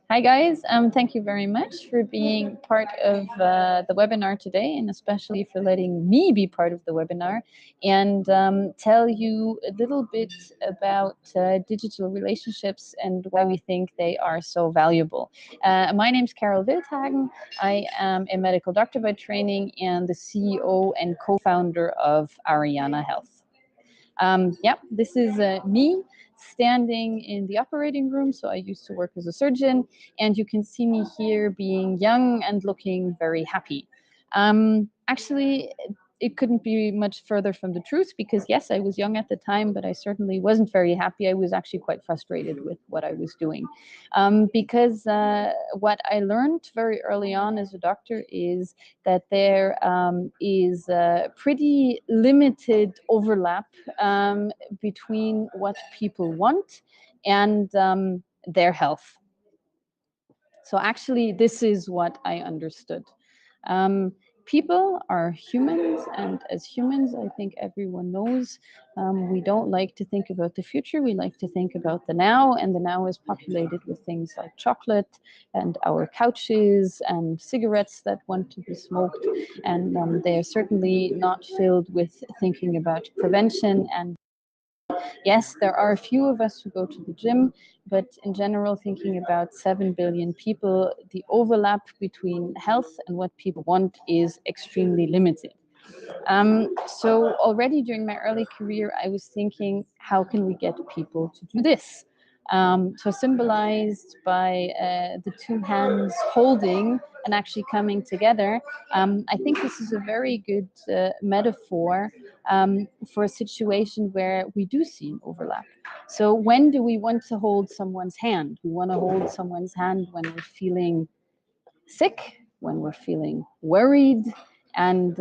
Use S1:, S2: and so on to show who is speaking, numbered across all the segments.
S1: Hi guys, thank you very much for being part of the webinar today, and especially for letting me be part of the webinar and tell you a little bit about digital relationships and why we think they are so valuable. My name is Carol Wildhagen. I am a medical doctor by training and the CEO and co-founder of Ariana Health. Yeah, this is me standing in the operating room. So I used to work as a surgeon, and you can see me here being young and looking very happy. Actually, it couldn't be much further from the truth because, yes, I was young at the time, but I certainly wasn't very happy. I was actually quite frustrated with what I was doing because what I learned very early on as a doctor is that there is a pretty limited overlap between what people want and their health. So actually, this is what I understood. Um, People are humans, and as humans, I think everyone knows we don't like to think about the future. We like to think about the now, and the now is populated with things like chocolate and our couches and cigarettes that want to be smoked. And they are certainly not filled with thinking about prevention and yes, there are a few of us who go to the gym, but in general, thinking about 7 billion people, the overlap between health and what people want is extremely limited. So already during my early career, I was thinking, how can we get people to do this? So symbolized by the two hands holding and actually coming together. I think this is a very good metaphor for a situation where we do see an overlap. So when do we want to hold someone's hand? We want to hold someone's hand when we're feeling sick, when we're feeling worried, and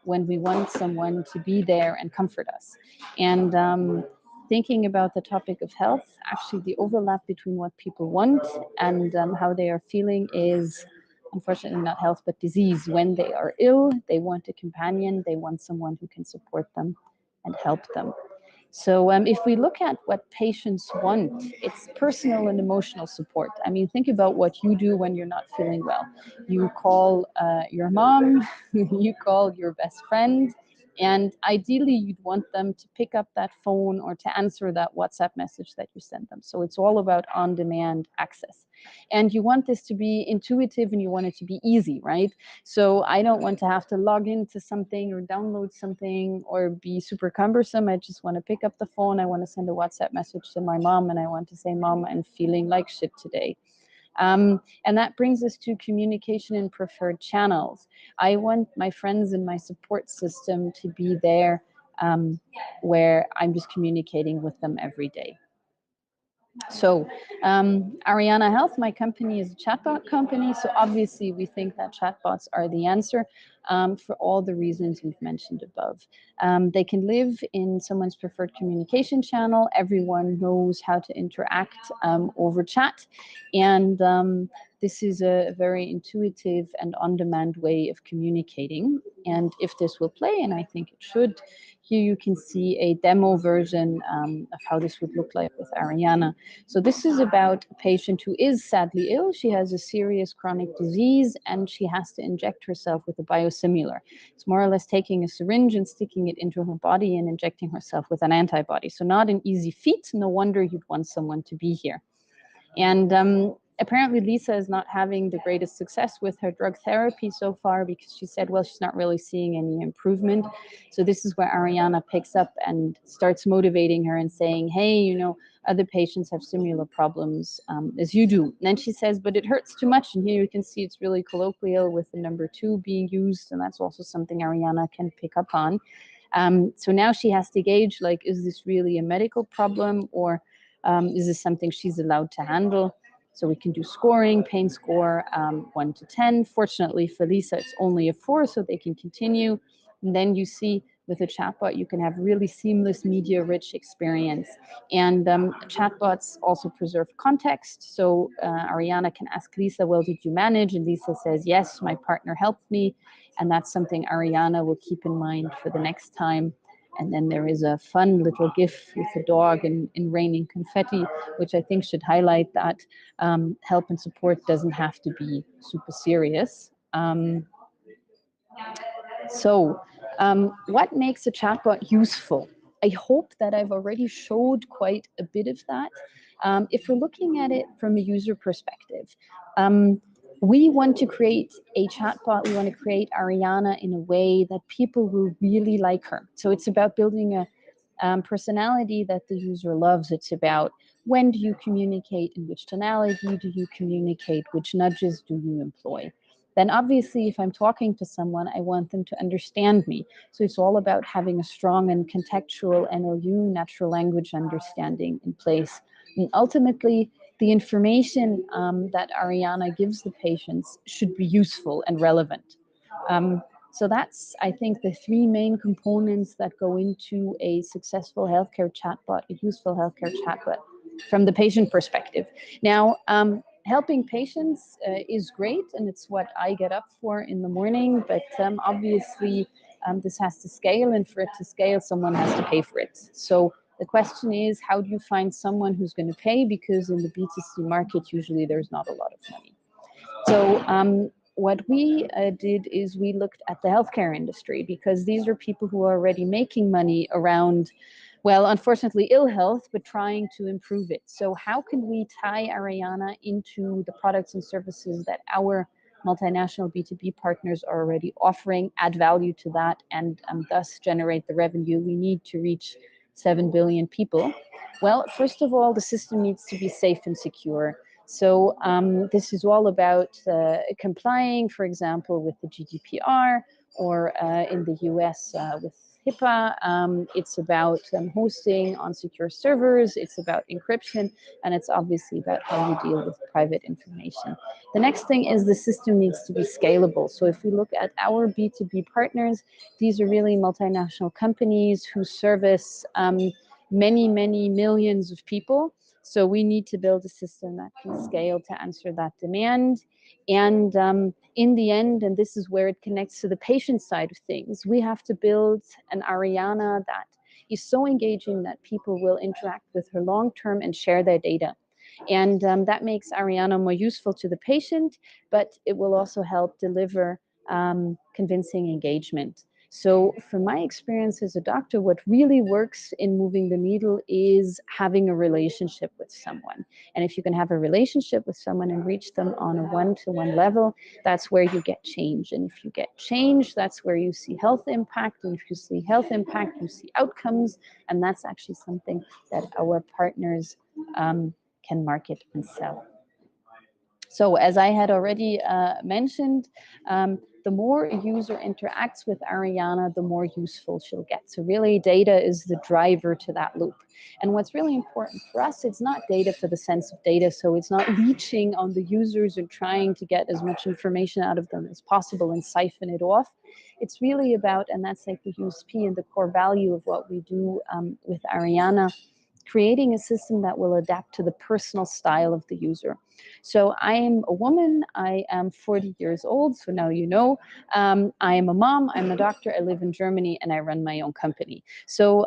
S1: when we want someone to be there and comfort us. And thinking about the topic of health, actually, the overlap between what people want and how they are feeling is unfortunately not health but disease. When they are ill, they want a companion, they want someone who can support them and help them. So if we look at what patients want, it's personal and emotional support. I mean, think about what you do when you're not feeling well. You call your mom, you call your best friend, and ideally you'd want them to pick up that phone or to answer that WhatsApp message that you sent them. So it's all about on-demand access. And you want this to be intuitive and you want it to be easy, right? So I don't want to have to log into something or download something or be super cumbersome. I just want to pick up the phone. I want to send a WhatsApp message to my mom and I want to say, Mom, I'm feeling like shit today. And that brings us to communication in preferred channels. I want my friends and my support system to be there where I'm just communicating with them every day. So Ariana Health, my company, is a chatbot company. So obviously we think that chatbots are the answer for all the reasons we've mentioned above. They can live in someone's preferred communication channel. Everyone knows how to interact over chat. And this is a very intuitive and on-demand way of communicating. And if this will play, and I think it should, here you can see a demo version of how this would look like with Ariana. So this is about a patient who is sadly ill. She has a serious chronic disease and she has to inject herself with a biosimilar. It's more or less taking a syringe and sticking it into her body and injecting herself with an antibody. So not an easy feat. No wonder you'd want someone to be here. And apparently Lisa is not having the greatest success with her drug therapy so far because she said, well, she's not really seeing any improvement. So this is where Ariana picks up and starts motivating her and saying, hey, you know, other patients have similar problems as you do. And then she says, but it hurts too much. And here you can see it's really colloquial with the number 2 being used. And that's also something Ariana can pick up on. So now she has to gauge, like, is this really a medical problem or is this something she's allowed to handle? So we can do scoring, pain score 1 to 10. Fortunately for Lisa, it's only a 4, so they can continue. And then you see with a chatbot, you can have really seamless, media-rich experience. And chatbots also preserve context. So Ariana can ask Lisa, well, did you manage? And Lisa says, yes, my partner helped me. And that's something Ariana will keep in mind for the next time And then there is a fun little GIF with a dog and raining confetti, which I think should highlight that help and support doesn't have to be super serious. What makes a chatbot useful? I hope that I've already showed quite a bit of that. If we're looking at it from a user perspective, we want to create a chatbot. We want to create Ariana in a way that people will really like her. So it's about building a personality that the user loves. It's about when do you communicate, in which tonality do you communicate, which nudges do you employ. Then obviously, if I'm talking to someone, I want them to understand me. So it's all about having a strong and contextual NLU, natural language understanding, in place. And ultimately, the information that Ariana gives the patients should be useful and relevant. So that's, I think, the three main components that go into a successful healthcare chatbot, a useful healthcare chatbot from the patient perspective. Now, helping patients is great, and it's what I get up for in the morning, but obviously this has to scale, and for it to scale, someone has to pay for it. So the question is, how do you find someone who's going to pay? Because in the B2C market, usually there's not a lot of money. So what we did is we looked at the healthcare industry, because these are people who are already making money around, well, unfortunately, ill health, but trying to improve it. So how can we tie Ariana into the products and services that our multinational B2B partners are already offering, add value to that, and thus generate the revenue we need to reach 7 billion people? Well, first of all, the system needs to be safe and secure. So this is all about complying, for example, with the GDPR, or in the US with HIPAA. It's about hosting on secure servers. It's about encryption, and it's obviously about how you deal with private information. The next thing is the system needs to be scalable. So if we look at our B2B partners, these are really multinational companies who service many, many millions of people. So we need to build a system that can scale to answer that demand. And in the end, and this is where it connects to the patient side of things, we have to build an Ariana that is so engaging that people will interact with her long-term and share their data. And that makes Ariana more useful to the patient, but it will also help deliver convincing engagement. So from my experience as a doctor, what really works in moving the needle is having a relationship with someone. And if you can have a relationship with someone and reach them on a one-to-one level, that's where you get change. And if you get change, that's where you see health impact. And if you see health impact, you see outcomes. And that's actually something that our partners can market and sell. So as I had already mentioned, the more a user interacts with Ariana, the more useful she'll get. So really, data is the driver to that loop. And what's really important for us, it's not data for the sense of data. So it's not leeching on the users and trying to get as much information out of them as possible and siphon it off. It's really about, and that's like the USP and the core value of what we do with Ariana, creating a system that will adapt to the personal style of the user. So I am a woman, I am 40 years old, so now you know. I am a mom, I'm a doctor, I live in Germany, and I run my own company. So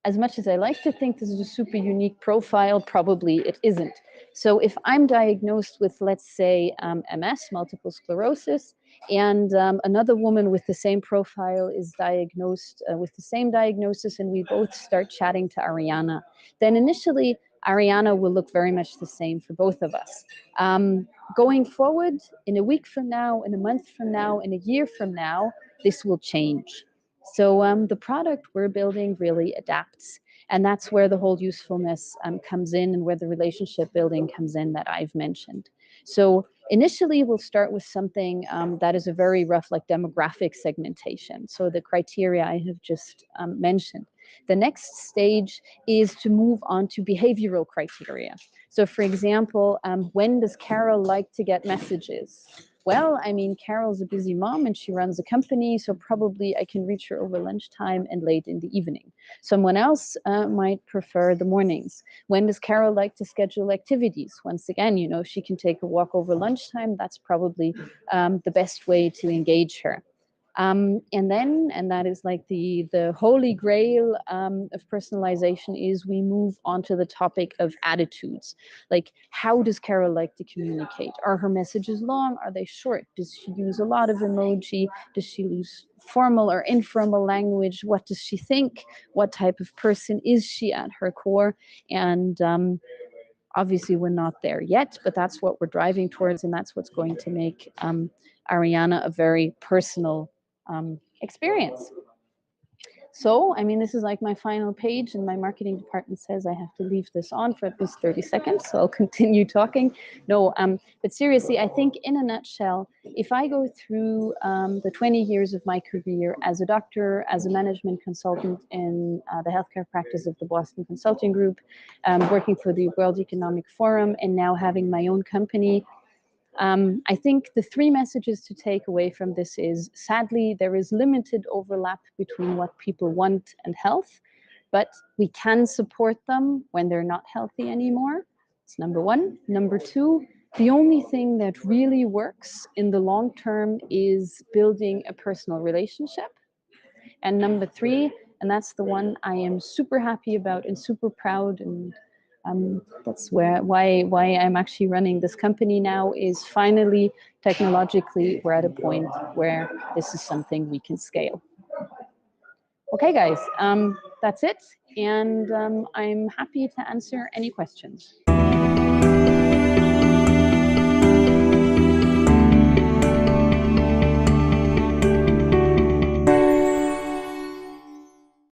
S1: as much as I like to think this is a super unique profile, probably it isn't. So if I'm diagnosed with, let's say, MS, multiple sclerosis, and another woman with the same profile is diagnosed with the same diagnosis, and we both start chatting to Ariana, then initially Ariana will look very much the same for both of us. Going forward, in a week from now, in a month from now, in a year from now, this will change. So the product we're building really adapts. And that's where the whole usefulness comes in, and where the relationship building comes in that I've mentioned. So initially, we'll start with something that is a very rough, like demographic segmentation. So the criteria I have just mentioned. The next stage is to move on to behavioral criteria. So for example, when does Carol like to get messages? Well, I mean, Carol's a busy mom and she runs a company, so probably I can reach her over lunchtime and late in the evening. Someone else might prefer the mornings. When does Carol like to schedule activities? Once again, you know, if she can take a walk over lunchtime, that's probably the best way to engage her. And that is like the holy grail of personalization, is we move on to the topic of attitudes. Like, how does Carol like to communicate? Are her messages long? Are they short? Does she use a lot of emoji? Does she use formal or informal language? What does she think? What type of person is she at her core? And obviously, we're not there yet, but that's what we're driving towards, and that's what's going to make Ariana a very personal experience. So, I mean, this is like my final page, and my marketing department says I have to leave this on for at least 30 seconds, so I'll continue talking. No, but seriously, I think in a nutshell, if I go through the 20 years of my career as a doctor, as a management consultant in the healthcare practice of the Boston Consulting Group, working for the World Economic Forum, and now having my own company, I think the three messages to take away from this is, sadly, there is limited overlap between what people want and health, but we can support them when they're not healthy anymore. It's number one. Number two, the only thing that really works in the long term is building a personal relationship. And number three, and that's the one I am super happy about and super proud, and that's why I'm actually running this company now, is finally, technologically, we're at a point where this is something we can scale. Okay, guys, that's it. And I'm happy to answer any questions.